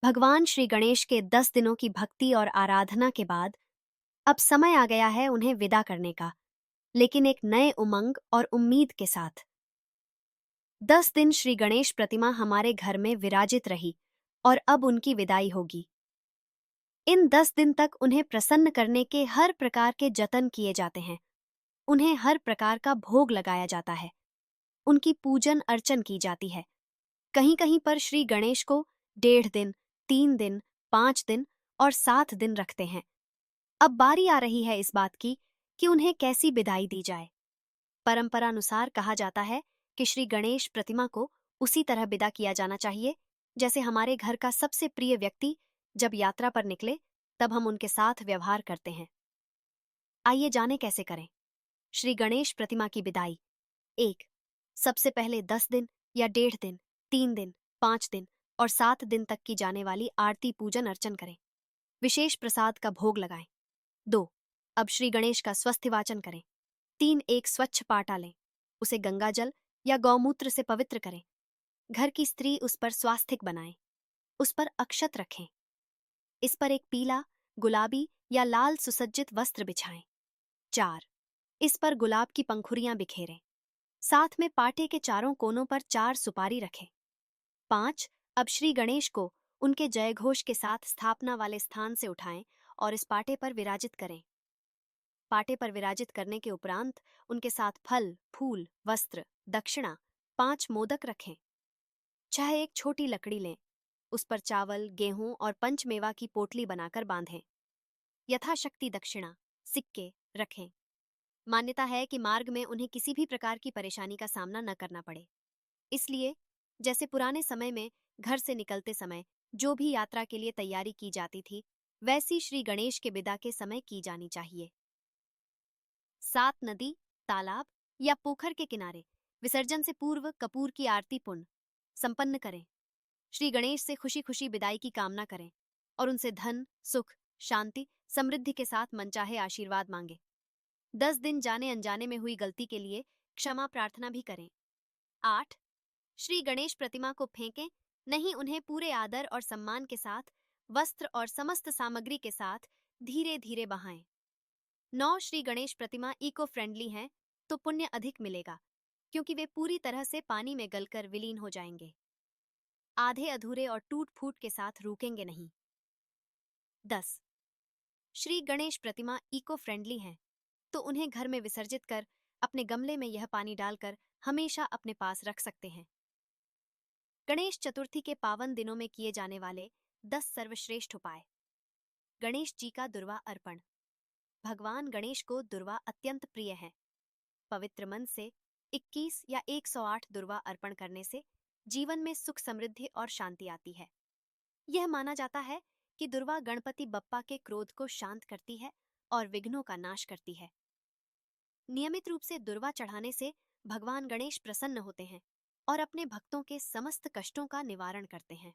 भगवान श्री गणेश के 10 दिनों की भक्ति और आराधना के बाद अब समय आ गया है उन्हें विदा करने का, लेकिन एक नए उमंग और उम्मीद के साथ। 10 दिन श्री गणेश प्रतिमा हमारे घर में विराजित रही और अब उनकी विदाई होगी। इन 10 दिन तक उन्हें प्रसन्न करने के हर प्रकार के जतन किए जाते हैं। उन्हें हर प्रकार का भोग लगाया जाता है। उनकी पूजन अर्चन की जाती है। कहीं कहीं पर श्री गणेश को 1.5 दिन, 3 दिन, 5 दिन और 7 दिन रखते हैं। अब बारी आ रही है इस बात की कि उन्हें कैसी विदाई दी जाए। परंपरानुसार कहा जाता है कि श्री गणेश प्रतिमा को उसी तरह विदा किया जाना चाहिए जैसे हमारे घर का सबसे प्रिय व्यक्ति जब यात्रा पर निकले तब हम उनके साथ व्यवहार करते हैं। आइए जाने कैसे करें श्री गणेश प्रतिमा की विदाई। 1. सबसे पहले 10 दिन या 1.5 दिन, 3 दिन, 5 दिन और 7 दिन तक की जाने वाली आरती पूजन अर्चन करें। विशेष प्रसाद का भोग लगाएं। 2. अब श्री गणेश का स्वस्थि वाचन करें। 3. एक स्वच्छ पाटा लें, उसे गंगाजल या गौमूत्र से पवित्र करें। घर की स्त्री उस पर स्वास्तिक बनाएं, उस पर अक्षत रखें। इस पर एक पीला, गुलाबी या लाल सुसज्जित वस्त्र बिछाएं। 4. इस पर गुलाब की पंखुड़ियां बिखेरें। साथ में पाटे के चारों कोनों पर 4 सुपारी रखें। 5. अब श्री गणेश को उनके जयघोष के साथ स्थापना वाले स्थान से उठाएं और इस पाटे पर विराजित करें। पाटे पर विराजित करने के उपरांत उनके साथ फल, फूल, वस्त्र, दक्षिणा, 5 मोदक रखें। चाहे एक छोटी लकड़ी लें, उस पर चावल, गेहूं और पंचमेवा की पोटली बनाकर बांधें। यथाशक्ति दक्षिणा, सिक्के रखें। मान्यता है कि मार्ग में उन्हें किसी भी प्रकार की परेशानी का सामना न करना पड़े, इसलिए जैसे पुराने समय में घर से निकलते समय जो भी यात्रा के लिए तैयारी की जाती थी, वैसी श्री गणेश के विदा के समय की जानी चाहिए। 7. नदी, तालाब या पोखर के किनारे विसर्जन से पूर्व कपूर की आरती पुण्य संपन्न करें। श्री गणेश से खुशी खुशी विदाई की कामना करें और उनसे धन, सुख, शांति, समृद्धि के साथ मनचाहे आशीर्वाद मांगे। 10 दिन जाने अनजाने में हुई गलती के लिए क्षमा प्रार्थना भी करें। 8. श्री गणेश प्रतिमा को फेंकें नहीं, उन्हें पूरे आदर और सम्मान के साथ वस्त्र और समस्त सामग्री के साथ धीरे धीरे बहाएं। 9. श्री गणेश प्रतिमा इको फ्रेंडली हैं तो पुण्य अधिक मिलेगा क्योंकि वे पूरी तरह से पानी में गलकर विलीन हो जाएंगे। आधे अधूरे और टूट फूट के साथ रुकेंगे नहीं। 10. श्री गणेश प्रतिमा इको फ्रेंडली हैं तो उन्हें घर में विसर्जित कर अपने गमले में यह पानी डालकर हमेशा अपने पास रख सकते हैं। गणेश चतुर्थी के पावन दिनों में किए जाने वाले 10 सर्वश्रेष्ठ उपाय। गणेश जी का दुर्वा अर्पण। भगवान गणेश को दुर्वा अत्यंत प्रिय है। पवित्र मन से 21 या 108 दुर्वा अर्पण करने से जीवन में सुख, समृद्धि और शांति आती है। यह माना जाता है कि दुर्वा गणपति बप्पा के क्रोध को शांत करती है और विघ्नों का नाश करती है। नियमित रूप से दुर्वा चढ़ाने से भगवान गणेश प्रसन्न होते हैं और अपने भक्तों के समस्त कष्टों का निवारण करते हैं।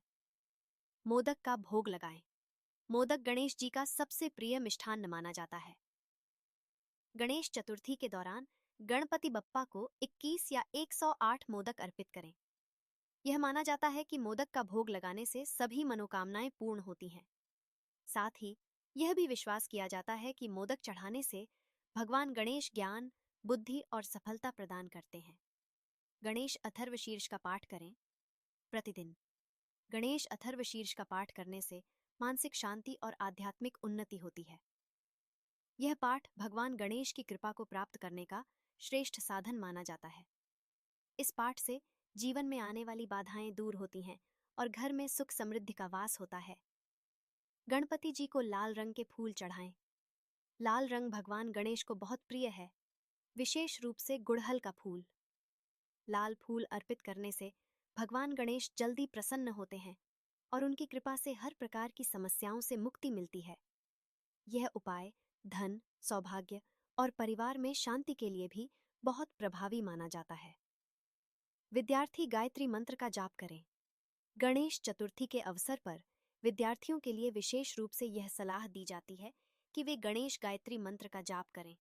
मोदक का भोग लगाएं। मोदक गणेश जी का सबसे प्रिय मिष्ठान्न माना जाता है। गणेश चतुर्थी के दौरान गणपति बप्पा को 21 या 108 मोदक अर्पित करें। यह माना जाता है कि मोदक का भोग लगाने से सभी मनोकामनाएं पूर्ण होती हैं। साथ ही यह भी विश्वास किया जाता है कि मोदक चढ़ाने से भगवान गणेश ज्ञान, बुद्धि और सफलता प्रदान करते हैं। गणेश अथर्वशीर्ष का पाठ करें प्रतिदिन। गणेश अथर्वशीर्ष का पाठ करने से मानसिक शांति और आध्यात्मिक उन्नति होती है। यह पाठ भगवान गणेश की कृपा को प्राप्त करने का श्रेष्ठ साधन माना जाता है। इस पाठ से जीवन में आने वाली बाधाएं दूर होती हैं और घर में सुख समृद्धि का वास होता है। गणपति जी को लाल रंग के फूल चढ़ाएं। लाल रंग भगवान गणेश को बहुत प्रिय है, विशेष रूप से गुड़हल का फूल। लाल फूल अर्पित करने से भगवान गणेश जल्दी प्रसन्न होते हैं और उनकी कृपा से हर प्रकार की समस्याओं से मुक्ति मिलती है। यह उपाय धन, सौभाग्य और परिवार में शांति के लिए भी बहुत प्रभावी माना जाता है। विद्यार्थी गायत्री मंत्र का जाप करें। गणेश चतुर्थी के अवसर पर विद्यार्थियों के लिए विशेष रूप से यह सलाह दी जाती है कि वे गणेश गायत्री मंत्र का जाप करें।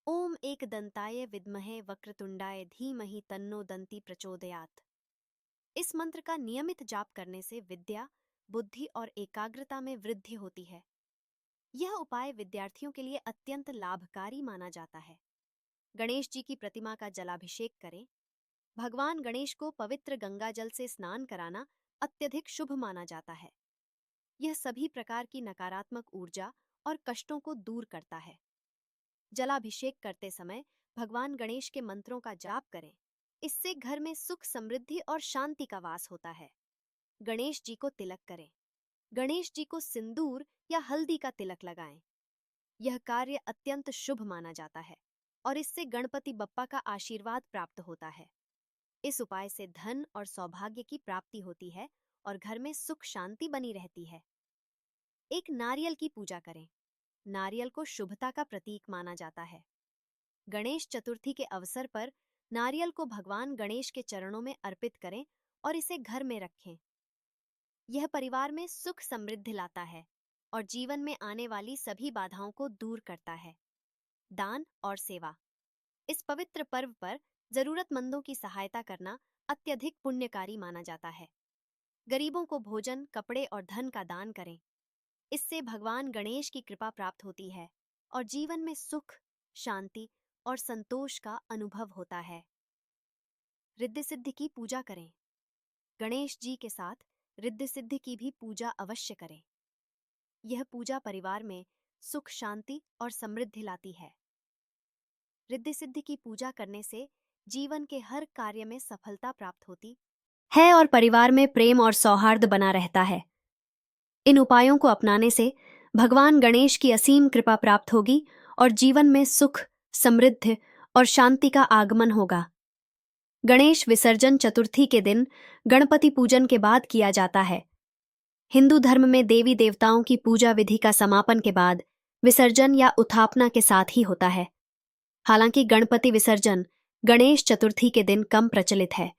ओम एकदंताय विद्महे वक्रतुंडाय धीमहि तन्नो दंती प्रचोदयात्। इस मंत्र का नियमित जाप करने से विद्या, बुद्धि और एकाग्रता में वृद्धि होती है। यह उपाय विद्यार्थियों के लिए अत्यंत लाभकारी माना जाता है। गणेश जी की प्रतिमा का जलाभिषेक करें। भगवान गणेश को पवित्र गंगा जल से स्नान कराना अत्यधिक शुभ माना जाता है। यह सभी प्रकार की नकारात्मक ऊर्जा और कष्टों को दूर करता है। जलाभिषेक करते समय भगवान गणेश के मंत्रों का जाप करें। इससे घर में सुख, समृद्धि और शांति का वास होता है। गणेश जी को तिलक करें। गणेश जी को सिंदूर या हल्दी का तिलक लगाएं। यह कार्य अत्यंत शुभ माना जाता है और इससे गणपति बप्पा का आशीर्वाद प्राप्त होता है। इस उपाय से धन और सौभाग्य की प्राप्ति होती है और घर में सुख शांति बनी रहती है। एक नारियल की पूजा करें। नारियल को शुभता का प्रतीक माना जाता है। गणेश चतुर्थी के अवसर पर नारियल को भगवान गणेश के चरणों में अर्पित करें और इसे घर में रखें। यह परिवार में सुख समृद्धि लाता है और जीवन में आने वाली सभी बाधाओं को दूर करता है। दान और सेवा। इस पवित्र पर्व पर जरूरतमंदों की सहायता करना अत्यधिक पुण्यकारी माना जाता है। गरीबों को भोजन, कपड़े और धन का दान करें। इससे भगवान गणेश की कृपा प्राप्त होती है और जीवन में सुख, शांति और संतोष का अनुभव होता है। रिद्धि सिद्धि की पूजा करें। गणेश जी के साथ रिद्धि सिद्धि की भी पूजा अवश्य करें। यह पूजा परिवार में सुख, शांति और समृद्धि लाती है। रिद्धि सिद्धि की पूजा करने से जीवन के हर कार्य में सफलता प्राप्त होती है और परिवार में प्रेम और सौहार्द बना रहता है। इन उपायों को अपनाने से भगवान गणेश की असीम कृपा प्राप्त होगी और जीवन में सुख, समृद्धि और शांति का आगमन होगा। गणेश विसर्जन चतुर्थी के दिन गणपति पूजन के बाद किया जाता है। हिंदू धर्म में देवी देवताओं की पूजा विधि का समापन के बाद विसर्जन या उत्थापना के साथ ही होता है। हालांकि गणपति विसर्जन गणेश चतुर्थी के दिन कम प्रचलित है।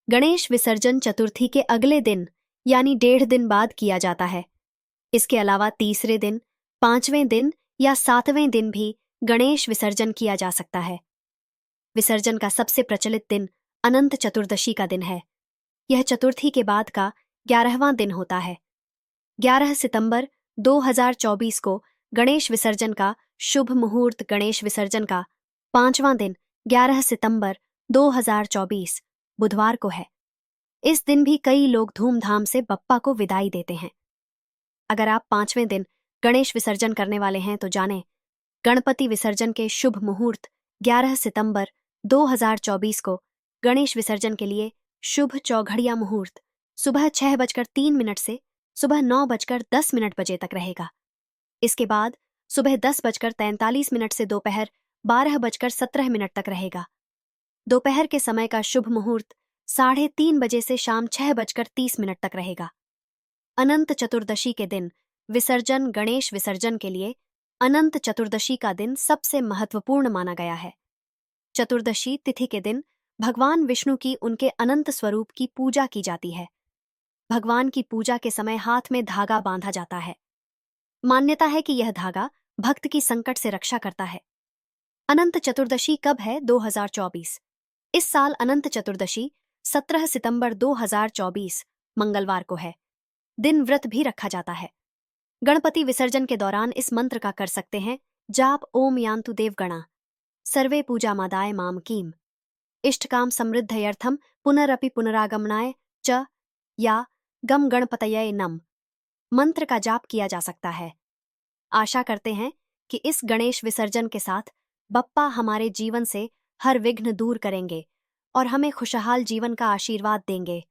गणेश विसर्जन चतुर्थी के अगले दिन यानी 1.5 दिन बाद किया जाता है। इसके अलावा तीसरे दिन, 5वें दिन या 7वें दिन भी गणेश विसर्जन किया जा सकता है। विसर्जन का सबसे प्रचलित दिन अनंत चतुर्दशी का दिन है। यह चतुर्थी के बाद का 11वां दिन होता है। 11 सितंबर 2024 को गणेश विसर्जन का शुभ मुहूर्त गणेश विसर्जन का 5वां दिन 11 सितंबर 2024 बुधवार को है। इस दिन भी कई लोग धूमधाम से बप्पा को विदाई देते हैं। अगर आप 5वें दिन गणेश विसर्जन करने वाले हैं तो जानें, गणपति विसर्जन के शुभ मुहूर्त 11 सितंबर 2024 को गणेश विसर्जन के लिए शुभ चौघड़िया मुहूर्त सुबह 6:03 से सुबह 9:10 बजे तक रहेगा। इसके बाद सुबह 10:43 से दोपहर 12:17 तक रहेगा। दोपहर के समय का शुभ मुहूर्त 3:30 बजे से शाम 6:30 तक रहेगा। अनंत चतुर्दशी के दिन विसर्जन गणेश विसर्जन के लिए अनंत चतुर्दशी का दिन सबसे महत्वपूर्ण माना गया है। चतुर्दशी तिथि के दिन भगवान विष्णु की उनके अनंत स्वरूप की पूजा की जाती है। भगवान की पूजा के समय हाथ में धागा बांधा जाता है। मान्यता है कि यह धागा भक्त की संकट से रक्षा करता है। अनंत चतुर्दशी कब है? 2024। इस साल अनंत चतुर्दशी 17 सितंबर 2024 मंगलवार को है। दिन व्रत भी रखा जाता है। गणपति विसर्जन के दौरान इस मंत्र का कर सकते हैं जाप ओम यान्तु देवगणा सर्वे पूजा मादाय माम कीम इष्टकाम समृद्धयर्थम पुनरपि पुनरागमनाय च या गम गणपतये नम। मंत्र का जाप किया जा सकता है। आशा करते हैं कि इस गणेश विसर्जन के साथ बप्पा हमारे जीवन से हर विघ्न दूर करेंगे और हमें खुशहाल जीवन का आशीर्वाद देंगे।